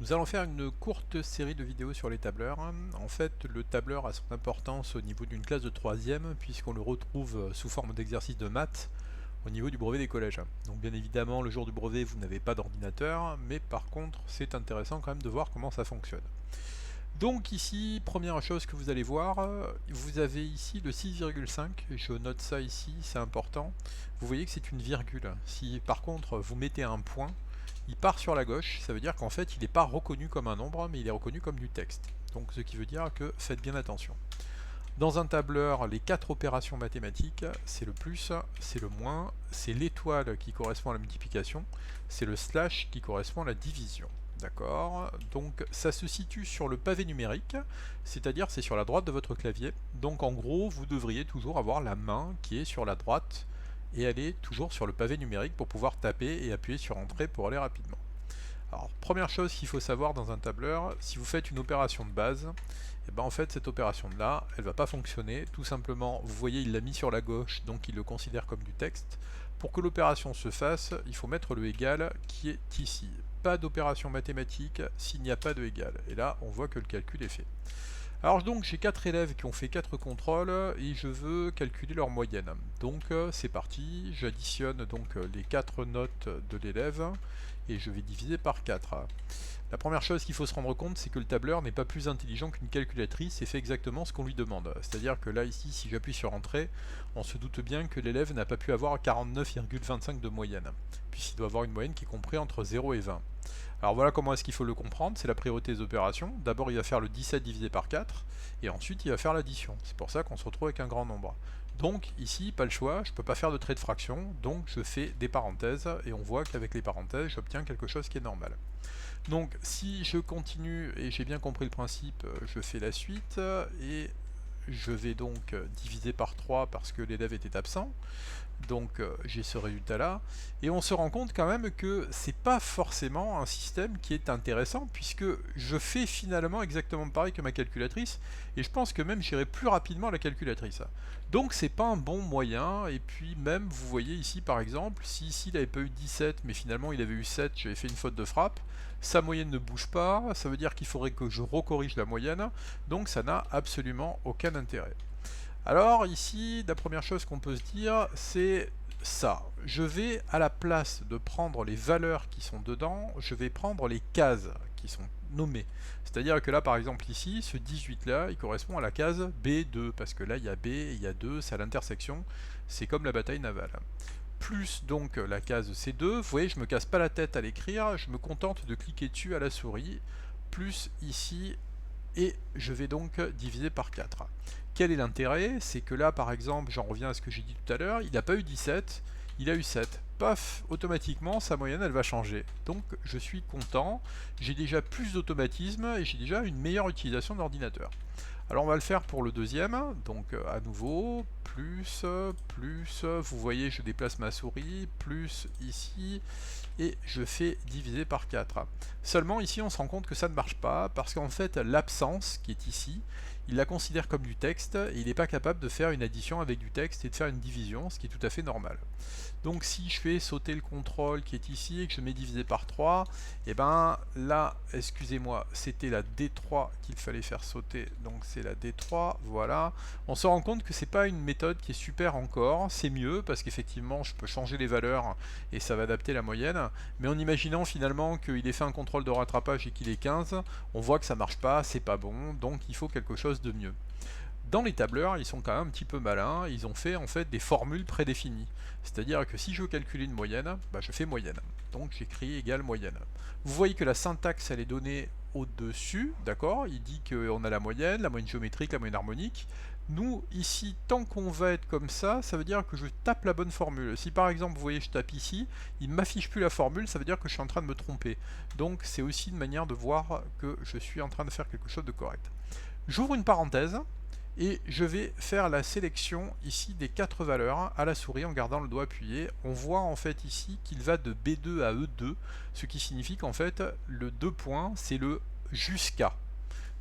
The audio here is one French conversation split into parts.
Nous allons faire une courte série de vidéos sur les tableurs. En fait, le tableur a son importance au niveau d'une classe de 3e, puisqu'on le retrouve sous forme d'exercice de maths au niveau du brevet des collèges. Donc bien évidemment, le jour du brevet, vous n'avez pas d'ordinateur, mais par contre, c'est intéressant quand même de voir comment ça fonctionne. Donc ici, première chose que vous allez voir, vous avez ici le 6,5, je note ça ici, c'est important. Vous voyez que c'est une virgule. Si par contre vous mettez un point, il part sur la gauche, ça veut dire qu'en fait il n'est pas reconnu comme un nombre, mais il est reconnu comme du texte. Donc ce qui veut dire que faites bien attention. Dans un tableur, les 4 opérations mathématiques, c'est le plus, c'est le moins, c'est l'étoile qui correspond à la multiplication, c'est le slash qui correspond à la division. D'accord. Donc ça se situe sur le pavé numérique, c'est-à-dire c'est sur la droite de votre clavier. Donc en gros, vous devriez toujours avoir la main qui est sur la droite et elle est toujours sur le pavé numérique pour pouvoir taper et appuyer sur Entrée pour aller rapidement. Alors, première chose qu'il faut savoir dans un tableur, si vous faites une opération de base, et ben en fait cette opération là, elle va pas fonctionner. Tout simplement, vous voyez, il l'a mis sur la gauche, donc il le considère comme du texte. Pour que l'opération se fasse, il faut mettre le égal qui est ici. Pas d'opération mathématique s'il n'y a pas de égal. Et là, on voit que le calcul est fait. Alors donc j'ai 4 élèves qui ont fait 4 contrôles et je veux calculer leur moyenne. Donc c'est parti, j'additionne donc les 4 notes de l'élève et je vais diviser par 4. La première chose qu'il faut se rendre compte, c'est que le tableur n'est pas plus intelligent qu'une calculatrice et fait exactement ce qu'on lui demande. C'est-à-dire que là, ici, si j'appuie sur Entrée, on se doute bien que l'élève n'a pas pu avoir 49,25 de moyenne, puisqu'il doit avoir une moyenne qui est comprise entre 0 et 20. Alors voilà comment est-ce qu'il faut le comprendre, c'est la priorité des opérations. D'abord il va faire le 17 divisé par 4, et ensuite il va faire l'addition. C'est pour ça qu'on se retrouve avec un grand nombre. Donc ici, pas le choix, je ne peux pas faire de trait de fraction, donc je fais des parenthèses, et on voit qu'avec les parenthèses, j'obtiens quelque chose qui est normal. Donc si je continue, et j'ai bien compris le principe, je fais la suite, et je vais donc diviser par 3 parce que l'élève était absent. Donc j'ai ce résultat là, et on se rend compte quand même que c'est pas forcément un système qui est intéressant, puisque je fais finalement exactement pareil que ma calculatrice, et je pense que même j'irai plus rapidement à la calculatrice. Donc c'est pas un bon moyen, et puis même vous voyez ici par exemple, si ici il n'avait pas eu 17 mais finalement il avait eu 7, j'avais fait une faute de frappe, sa moyenne ne bouge pas, ça veut dire qu'il faudrait que je recorrige la moyenne, donc ça n'a absolument aucun intérêt. Alors ici, la première chose qu'on peut se dire, c'est ça. Je vais, à la place de prendre les valeurs qui sont dedans, je vais prendre les cases qui sont nommées. C'est-à-dire que là, par exemple ici, ce 18 là, il correspond à la case B2, parce que là, il y a B et il y a 2, c'est à l'intersection, c'est comme la bataille navale. Plus donc la case C2, vous voyez, je me casse pas la tête à l'écrire, je me contente de cliquer dessus à la souris, plus ici, et je vais donc diviser par 4. Quel est l'intérêt? C'est que là, par exemple, j'en reviens à ce que j'ai dit tout à l'heure, il n'a pas eu 17, il a eu 7. Paf, automatiquement, sa moyenne, elle va changer. Donc, je suis content, j'ai déjà plus d'automatisme et j'ai déjà une meilleure utilisation de l'ordinateur. Alors on va le faire pour le deuxième, donc à nouveau, plus, vous voyez je déplace ma souris, plus ici, et je fais diviser par 4. Seulement ici on se rend compte que ça ne marche pas, parce qu'en fait l'absence qui est ici, il la considère comme du texte, et il n'est pas capable de faire une addition avec du texte et de faire une division, ce qui est tout à fait normal. Donc si je fais sauter le contrôle qui est ici et que je mets divisé par 3, et ben là, excusez-moi, c'était la D3 qu'il fallait faire sauter, donc c'est la D3, voilà. On se rend compte que c'est pas une méthode qui est super encore, c'est mieux parce qu'effectivement je peux changer les valeurs et ça va adapter la moyenne, mais en imaginant finalement qu'il ait fait un contrôle de rattrapage et qu'il est 15, on voit que ça marche pas, c'est pas bon, donc il faut quelque chose de mieux. Dans les tableurs, ils sont quand même un petit peu malins, ils ont fait en fait des formules prédéfinies. C'est-à-dire que si je veux calculer une moyenne, bah je fais moyenne. Donc j'écris égale moyenne. Vous voyez que la syntaxe elle est donnée au-dessus, d'accord? Il dit qu'on a la moyenne géométrique, la moyenne harmonique. Nous, ici, tant qu'on va être comme ça veut dire que je tape la bonne formule. Si par exemple, vous voyez, je tape ici, il ne m'affiche plus la formule, ça veut dire que je suis en train de me tromper. Donc c'est aussi une manière de voir que je suis en train de faire quelque chose de correct. J'ouvre une parenthèse, et je vais faire la sélection ici des 4 valeurs à la souris en gardant le doigt appuyé. On voit en fait ici qu'il va de B2 à E2, ce qui signifie qu'en fait le 2 points c'est le jusqu'à.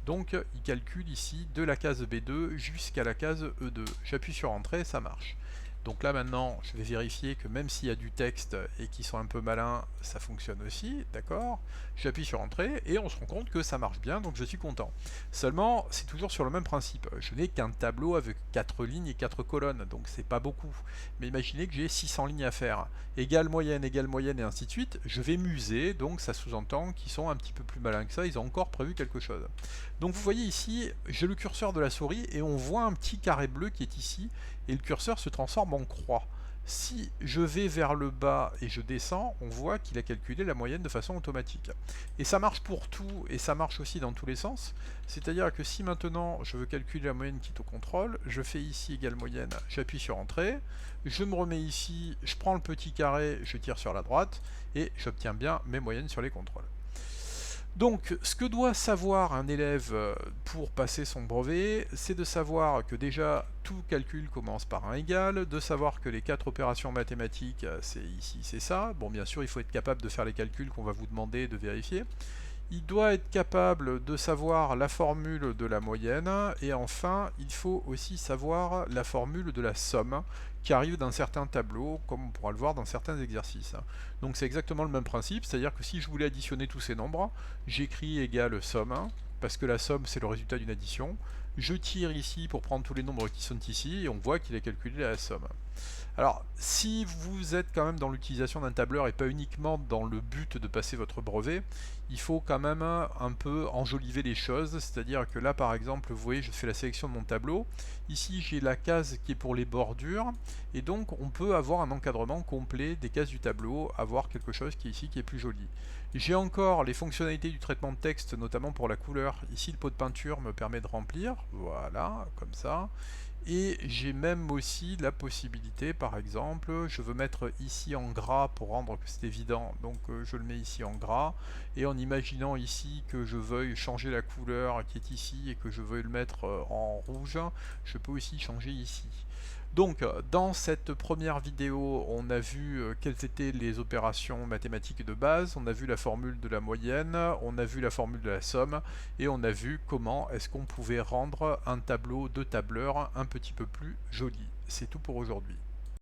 Donc il calcule ici de la case B2 jusqu'à la case E2. J'appuie sur Entrée, ça marche. Donc là maintenant, je vais vérifier que même s'il y a du texte et qu'ils sont un peu malins, ça fonctionne aussi, d'accord. J'appuie sur Entrée et on se rend compte que ça marche bien, donc je suis content. Seulement, c'est toujours sur le même principe. Je n'ai qu'un tableau avec 4 lignes et 4 colonnes, donc c'est pas beaucoup. Mais imaginez que j'ai 600 lignes à faire. Égale moyenne et ainsi de suite. Je vais muser, donc ça sous-entend qu'ils sont un petit peu plus malins que ça, ils ont encore prévu quelque chose. Donc vous voyez ici, j'ai le curseur de la souris et on voit un petit carré bleu qui est ici, et le curseur se transforme en croix. Si je vais vers le bas et je descends, on voit qu'il a calculé la moyenne de façon automatique. Et ça marche pour tout, et ça marche aussi dans tous les sens. C'est-à-dire que si maintenant je veux calculer la moyenne qui est au contrôle, je fais ici égale moyenne, j'appuie sur Entrée, je me remets ici, je prends le petit carré, je tire sur la droite, et j'obtiens bien mes moyennes sur les contrôles. Donc, ce que doit savoir un élève pour passer son brevet, c'est de savoir que déjà tout calcul commence par un égal, de savoir que les 4 opérations mathématiques, c'est ici, c'est ça. Bon, bien sûr, il faut être capable de faire les calculs qu'on va vous demander de vérifier. Il doit être capable de savoir la formule de la moyenne, et enfin, il faut aussi savoir la formule de la somme, qui arrive dans certains tableaux, comme on pourra le voir dans certains exercices. Donc c'est exactement le même principe, c'est-à-dire que si je voulais additionner tous ces nombres, j'écris égale somme, parce que la somme c'est le résultat d'une addition. Je tire ici pour prendre tous les nombres qui sont ici, et on voit qu'il a calculé la somme. Alors, si vous êtes quand même dans l'utilisation d'un tableur et pas uniquement dans le but de passer votre brevet, il faut quand même un peu enjoliver les choses, c'est-à-dire que là par exemple, vous voyez, je fais la sélection de mon tableau, ici j'ai la case qui est pour les bordures, et donc on peut avoir un encadrement complet des cases du tableau, avoir quelque chose qui est ici qui est plus joli. J'ai encore les fonctionnalités du traitement de texte, notamment pour la couleur. Ici le pot de peinture me permet de remplir, voilà, comme ça. Et j'ai même aussi la possibilité, par exemple, je veux mettre ici en gras pour rendre que c'est évident, donc je le mets ici en gras, et en imaginant ici que je veuille changer la couleur qui est ici et que je veuille le mettre en rouge, je peux aussi changer ici. Donc, dans cette première vidéo, on a vu quelles étaient les opérations mathématiques de base, on a vu la formule de la moyenne, on a vu la formule de la somme, et on a vu comment est-ce qu'on pouvait rendre un tableau de tableur un petit peu plus joli. C'est tout pour aujourd'hui.